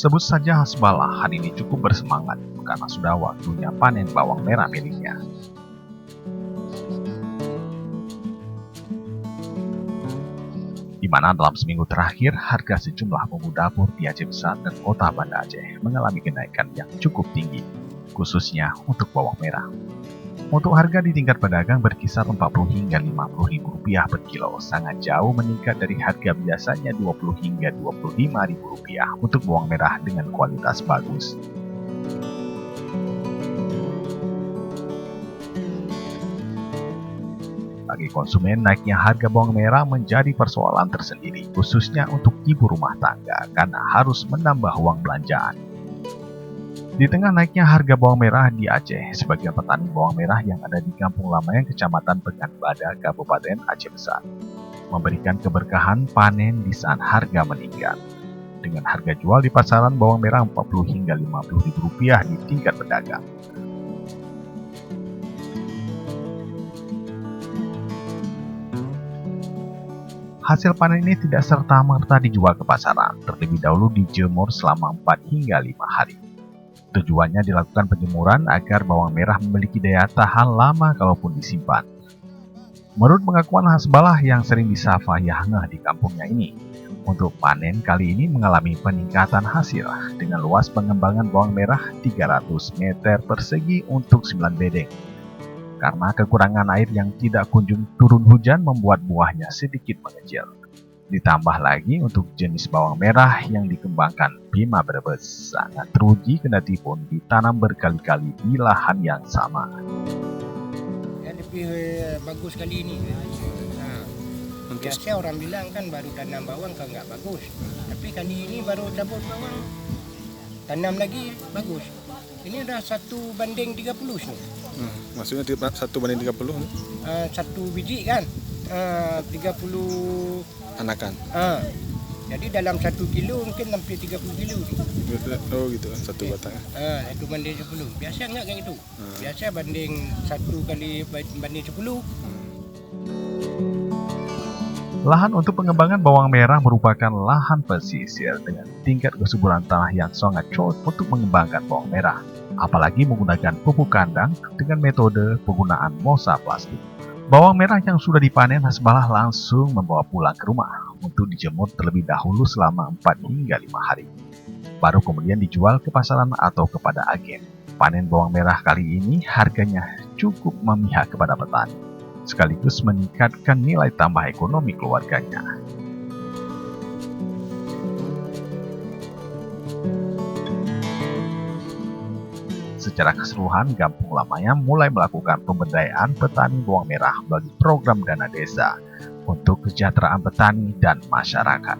Sebut saja Hasbalah hari ini cukup bersemangat karena sudah waktunya panen bawang merah miliknya. Di mana dalam seminggu terakhir harga sejumlah bumbu dapur di Aceh Besar dan kota Banda Aceh mengalami kenaikan yang cukup tinggi, khususnya untuk bawang merah. Untuk harga di tingkat pedagang berkisar 40 hingga 50 ribu rupiah per kilo, sangat jauh meningkat dari harga biasanya 20 hingga 25 ribu rupiah untuk bawang merah dengan kualitas bagus. Bagi konsumen, naiknya harga bawang merah menjadi persoalan tersendiri, khususnya untuk ibu rumah tangga karena harus menambah uang belanjaan. Di tengah naiknya harga bawang merah di Aceh, sebagian petani bawang merah yang ada di Kampung Lamayang, Kecamatan Pekanbadak, Kabupaten Aceh Besar, memberikan keberkahan panen di saat harga meningkat. Dengan harga jual di pasaran bawang merah 40 hingga 50 ribu rupiah di tingkat pedagang. Hasil panen ini tidak serta-merta dijual ke pasaran, terlebih dahulu dijemur selama 4 hingga 5 hari. Tujuannya dilakukan penjemuran agar bawang merah memiliki daya tahan lama kalaupun disimpan. Menurut pengakuan Hasbalah yang sering disapa Yahngeh di kampungnya ini, untuk panen kali ini mengalami peningkatan hasil dengan luas pengembangan bawang merah 300 meter persegi untuk 9 bedeng. Karena kekurangan air yang tidak kunjung turun hujan membuat buahnya sedikit mengecil. Ditambah lagi untuk jenis bawang merah yang dikembangkan Bima Brebes sangat teruji kendati pun ditanam berkali-kali di lahan yang sama. Ya, lebih bagus kali ini. Biasa orang bilang kan baru tanam bawang kan nggak bagus. Tapi kali ini baru cabut bawang, tanam lagi bagus. Ini ada 1:30 sih. Maksudnya 1:30? Satu biji kan 30 Anakan. Jadi dalam 1 kilo mungkin hampir 30 kilo. Oh gitu kan, satu batang. 1:10. Biasa enggak kayak gitu. Biasa banding 1 kali banding 10. Lahan untuk pengembangan bawang merah merupakan lahan pesisir dengan tingkat kesuburan tanah yang sangat cocok untuk mengembangkan bawang merah. Apalagi menggunakan pupuk kandang dengan metode penggunaan mosa plastik. Bawang merah yang sudah dipanen Hasbalah langsung membawa pulang ke rumah untuk dijemur terlebih dahulu selama 4 hingga 5 hari. Baru kemudian dijual ke pasaran atau kepada agen. Panen bawang merah kali ini harganya cukup memihak kepada petani, sekaligus meningkatkan nilai tambah ekonomi keluarganya. Secara keseluruhan, Kampung Lamayang mulai melakukan pemberdayaan petani bawang merah melalui program dana desa untuk kesejahteraan petani dan masyarakat.